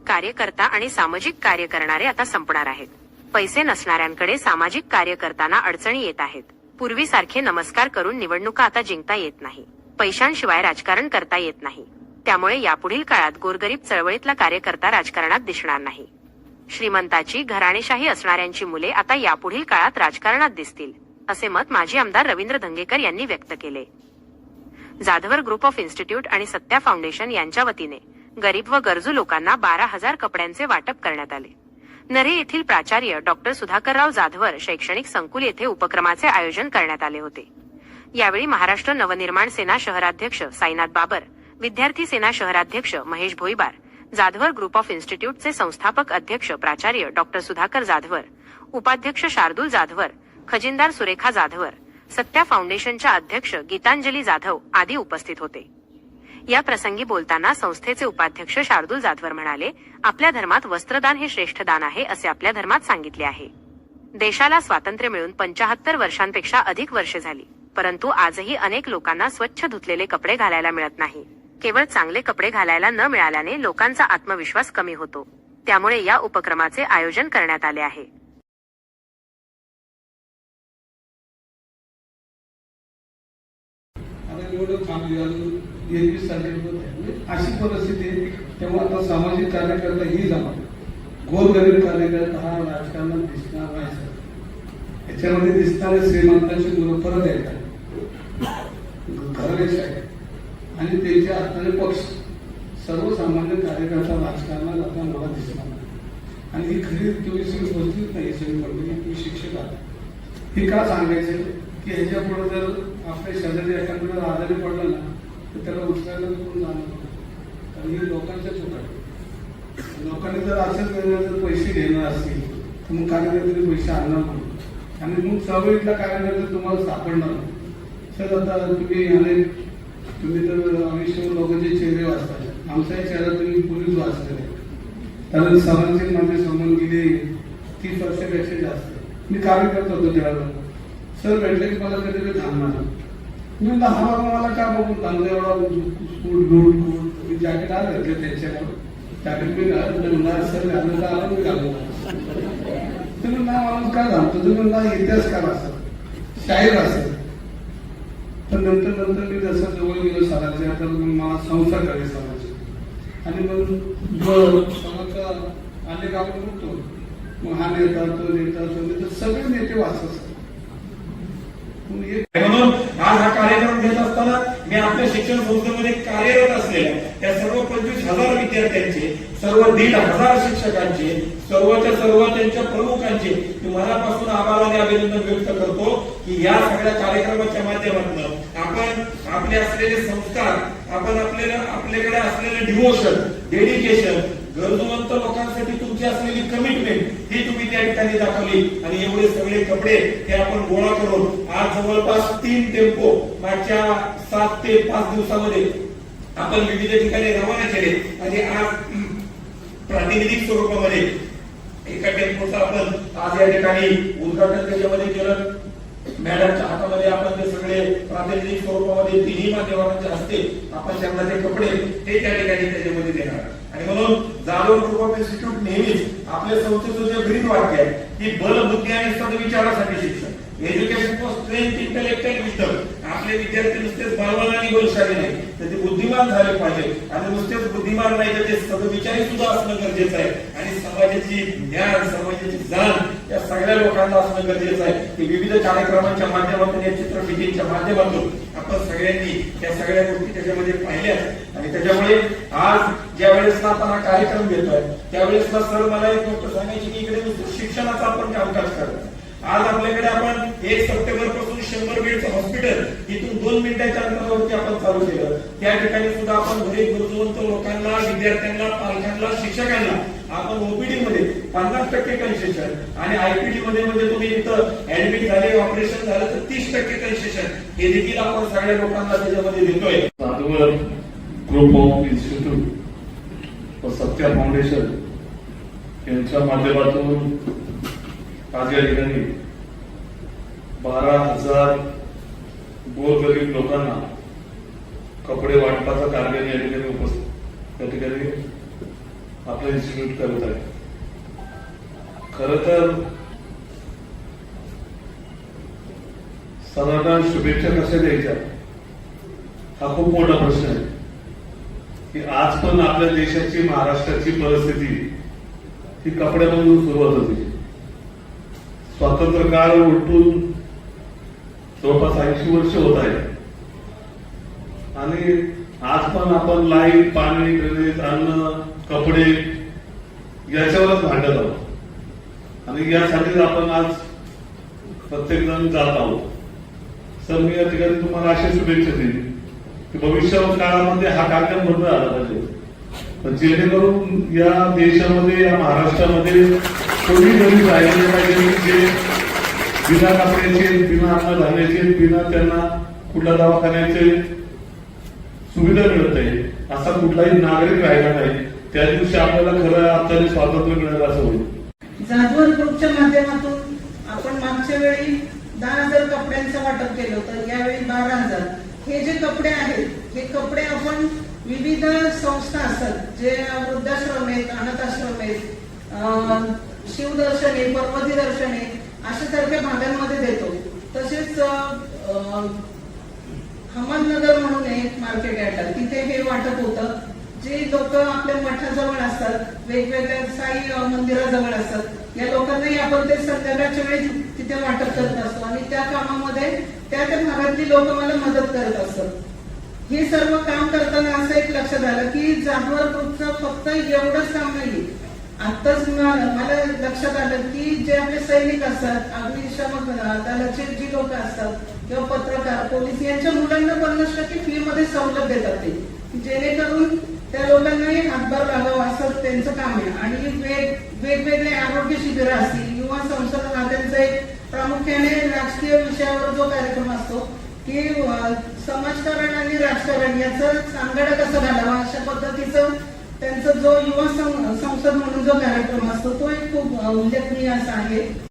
कार्यकर्ता आणि सामाजिक कार्य करणारे आता संपणार आहेत. पैसे नसणाऱ्यांकडे सामाजिक कार्य करताना अडचणी येत आहेत. पूर्वीसारखे नमस्कार करून निवडणुका आता जिंकता येत नाही. पैशांशिवाय राजकारण करता येत नाही. त्यामुळे यापुढील काळात गोरगरीब चळवळीतला कार्यकर्ता राजकारणात दिसणार नाही. श्रीमंताची घराणेशाही असणाऱ्यांची मुले आता यापुढील काळात राजकारणात दिसतील, असे मत माजी आमदार रवींद्र धंगेकर यांनी व्यक्त केले. जाधवर ग्रुप ऑफ इन्स्टिट्यूट आणि सत्या फाउंडेशन यांच्या वतीने गरीब व गरजू लोकांना 12,000 कपड्यांचे वाटप करण्यात आले. नरे येथील प्राचार्य डॉक्टर सुधाकरराव जाधवर शैक्षणिक संकुल येथे उपक्रमाचे आयोजन करण्यात आले होते. यावेळी महाराष्ट्र नवनिर्माण सेना शहराध्यक्ष साईनाथ बाबर, विद्यार्थी सेना शहराध्यक्ष महेश भोईबार, जाधवर ग्रुप ऑफ इन्स्टिट्यूटचे संस्थापक अध्यक्ष प्राचार्य डॉक्टर सुधाकर जाधवर, उपाध्यक्ष शार्दूल जाधवर, खजिनदार सुरेखा जाधवर, सत्या फाउंडेशनच्या अध्यक्ष गीतांजली जाधव आदी उपस्थित होते. या प्रसंगी बोलताना संस्थेचे उपाध्यक्ष शार्दूल जाधवर म्हणाले, आपल्या धर्मात वस्त्रदान हे श्रेष्ठ दान आहे असे आपल्या धर्मात सांगितले आहे. देशाला स्वातंत्र्य मिळून 75 वर्षांपेक्षा अधिक वर्षे झाली, परंतु आजही अनेक लोकांना स्वच्छ धुतलेले कपडे घालायला मिळत नाही. केवळ चांगले कपडे घालायला न मिळाल्याने लोकांचा आत्मविश्वास कमी होतो. त्यामुळे या उपक्रमाचे आयोजन करण्यात आले आहे. अशी परिस्थिती आहे. तेव्हा आता सामाजिक कार्यकर्ता ही जमा, गोरगरीब कार्यकर्ता हा राजकारणात दिसणार नाही सर. याच्यामध्ये दिसणारे श्रीमंतांची मुलं परत येतात, घरवेश आहे आणि त्यांच्या हाताने पक्ष. सर्वसामान्य कार्यकर्ता राजकारणात आता मला दिसणार नाही. आणि ही खरी तुम्ही बसलीच नाही सगळी मंडळी, तुम्ही शिक्षक आहात. हे का सांगायचं की ह्याच्या पुढे जर आपल्या शेजारी एखाद्या आजारी पडलं ना तर त्याला उचलायला कोण जाणार. कारण ही लोकांच्या चूक आहे. लोकांनी जर असंच जर पैसे घेणार असतील तर मग कार्यकर्त्यांनी पैसे आणणार नाही आणि मग चळवळीतला कार्यकर्ता तुम्हाला सापडणार नाही. सर आता तुम्ही तर आयुष्य लोकांचे चेहरे वाचतात. आमचाही चेहरा तुम्ही पूर्वीच वाचलेला आहे. कारण सामाजिक माझे संबंध गेले 30 वर्षापेक्षा जास्त. मी कार्यकर्ता होतो त्यावेळेला. सर भेटले की मला कधी कधी थांबणार. मी हा मला का बघून थांबलं एवढा मी जॅकेट आज घातलं त्यांच्याकडून. जॅकेट मी घालणार सर घालून आला मी घालणार. तुम्ही ना माणूस काय घालतो, तुम्ही ना इतिहासकार असेल, शाहीर असेल. तर नंतर मी जसं जवळ गेलो सरांच्या तर मग मला संसार करायचा समाज. आणि मग समाजचा अनेक आपण बघतो. मग हा नेता तो नेता सगळे नेते वाचत. म्हणून आज हा कार्यक्रम घेत असताना मी आपल्या शिक्षण संस्थेमध्ये कार्यरत असलेल्या त्या सर्व 25,000 विद्यार्थ्यांचे, सर्व 1,500 शिक्षकांचे, सर्वच्या सर्व त्यांच्या प्रमुखांचे मनापासून आभार आणि अभिनंदन व्यक्त करतो की या सगळ्या कार्यक्रमाच्या माध्यमातून आपण आपले असलेले संस्कार, आपण आपल्याकडे असलेले डिव्होशन, डेडिकेशन, गरजूवंत लोकांसाठी तुमची असलेली कमिटमेंट ही तुम्ही त्या ठिकाणी दाखवली. आणि एवढे सगळे कपडे हे आपण गोळा करून आज जवळपास 3 टेम्पो मागच्या 7 ते 5 दिवसामध्ये आपण विविध ठिकाणी रवाना केले. आणि आज प्रातिनिधिक स्वरूपामध्ये एका टेम्पोचं आपण आज या ठिकाणी उद्घाटन त्याच्यामध्ये केलं. मॅडमच्या हातामध्ये आपण ते सगळे प्रातिनिधिक स्वरूपामध्ये तिन्ही माध्यमांच्या हस्ते आपण त्यांना ते कपडे ते त्या ठिकाणी त्याच्यामध्ये देणार. आणि म्हणून जाधव ग्रुप ऑफ इन्स्टिट्यूट नेहमीच आपल्या संस्थेचं जे ब्रीद वाक्य आहे की बल, बुद्धी आणि सद्विचारासाठी शिक्षण. Education for strength, intellect and wisdom. आपले विद्यार्थी नुसतेच बलवान आणि बलशाली नाही तर ते बुद्धिमान झाले पाहिजे. आणि नुसतेच बुद्धिमान नाही तर ते सद्विचारी सुद्धा असणं गरजेचं आहे. आणि समाजाची ज्ञान, समाजाची जाण या सगळ्या लोकांना असणं गरजेचं आहे. की विविध कार्यक्रमांच्या माध्यमातून, या चित्रफितींच्या माध्यमातून आपण सगळ्यांनी या सगळ्या गोष्टी त्याच्यामध्ये पाहिल्या. आणि त्याच्यामुळे आज ज्या वेळेस आपण हा कार्यक्रम घेतोय त्यावेळेस सर मला एक गोष्ट सांगायची की इकडे शिक्षणाचं आपण कामकाज करतो. आज आपल्याकडे आपण 1 सप्टेंबर पासून 100 बेडचं हॉस्पिटल इथून 2 मिनिटाच्या अंतरावरती आपण चालू केलं. त्या ठिकाणी सुद्धा आपण गरीब गरजूवंत लोकांना, विद्यार्थ्यांना, पालकांना, शिक्षकांना आपण ओपीडी मध्ये 50% कन्सेशन आणि आयपीडी मध्ये म्हणजे तुम्ही इथं ऍडमिट झाले, ऑपरेशन झालं तर 30% कन्सेशन हे देखील आपण सगळ्या लोकांना त्याच्यामध्ये देतोय. जाधवर ग्रुप ऑफ इन्स्टिट्यूट व सत्या फाउंडेशन यांच्या माध्यमातून आज या ठिकाणी 12,000 गोरगरीब लोकांना कपडे वाटपाचा कार्यक्रम या ठिकाणी उपस्थित. त्या ठिकाणी आपलं इन्स्टिट्यूट करत आहे. खर तर साधारण शुभेच्छा कशा द्यायच्या हा खूप मोठा प्रश्न आहे की आज पण आपल्या देशाची महाराष्ट्राची परिस्थिती ही कपड्यामधून सुरुवात होती. स्वातंत्र्य काळ उलटून जवळपास 80 वर्ष होत आहे आणि आज पण आपण लाईट, पाणी, ड्रेनेज, अन्न, कपडे याच्यावरच भांडत आहोत आणि यासाठीच आपण आज प्रत्येक जण जात आहोत. सर, मी या ठिकाणी तुम्हाला अशा शुभेच्छा देईन की भविष्य काळामध्ये हा कार्यक्रम बंद झाला पाहिजे, पण जेणेकरून या देशामध्ये, या महाराष्ट्रामध्ये कोणी गरीब राहिले पाहिजे जे बिना कपड्याचे, बिना अन्न धान्याचे, बिना त्यांना कुठल्या दवाखान्याचे सुविधा मिळत आहे असा कुठलाही नागरिक राहिला नाही. त्या दिवशी आपल्याला खरं अर्थाने स्वातंत्र्य मिळालं असं होईल. जाधवर ग्रुपच्या माध्यमातून आपण मागच्या वेळी 10,000 कपड्यांचं वाटप केलं होतं, यावेळी 12,000. हे जे कपडे आहेत हे कपडे आपण विविध संस्था असतात, जे वृद्धाश्रम आहेत, अनाथाश्रम आहेत, शिवदर्शने, पर्वती दर्शने अशा सारख्या भागांमध्ये देतो. तसेच अहमदनगर म्हणून एक मार्केट यार्ड आहे, तिथे हे वाटप होतं. जे लोक आपल्या मठाजवळ असतात, वेगवेगळ्या साई मंदिराजवळ असतात, या लोकांनाही आपण ते संध्याकाळच्या वेळी तिथे वाटप करत असतो आणि त्या कामामध्ये त्या भागातली लोक मला मदत करत असतात. हे सर्व काम करताना असं एक लक्षात आलं की जाधवर ग्रुपचं फक्त एवढंच काम नाही. आताच मला लक्षात आलं की जे आपले सैनिक असतात, अग्निशमन दलाचे जी लोक असतात किंवा पत्रकार, पोलीस यांच्या मुलांना 50% फी मध्ये सवलत देतात ते, जेणेकरून त्या लोकांनाही हातभार लागावा असं त्यांचं काम आहे. आणि वेगवेगळे आरोग्य शिबिर असतील, युवा संसद खात्यांचा एक प्रामुख्याने राजकीय विषयावर जो कार्यक्रम असतो की समाजकारण आणि राजकारण याचं सांगाडा कसं घालावा अशा पद्धतीचं त्यांचा जो युवा संसद म्हणून जो कार्यक्रम असतो तो एक खूप उल्लेखनीय असा आहे.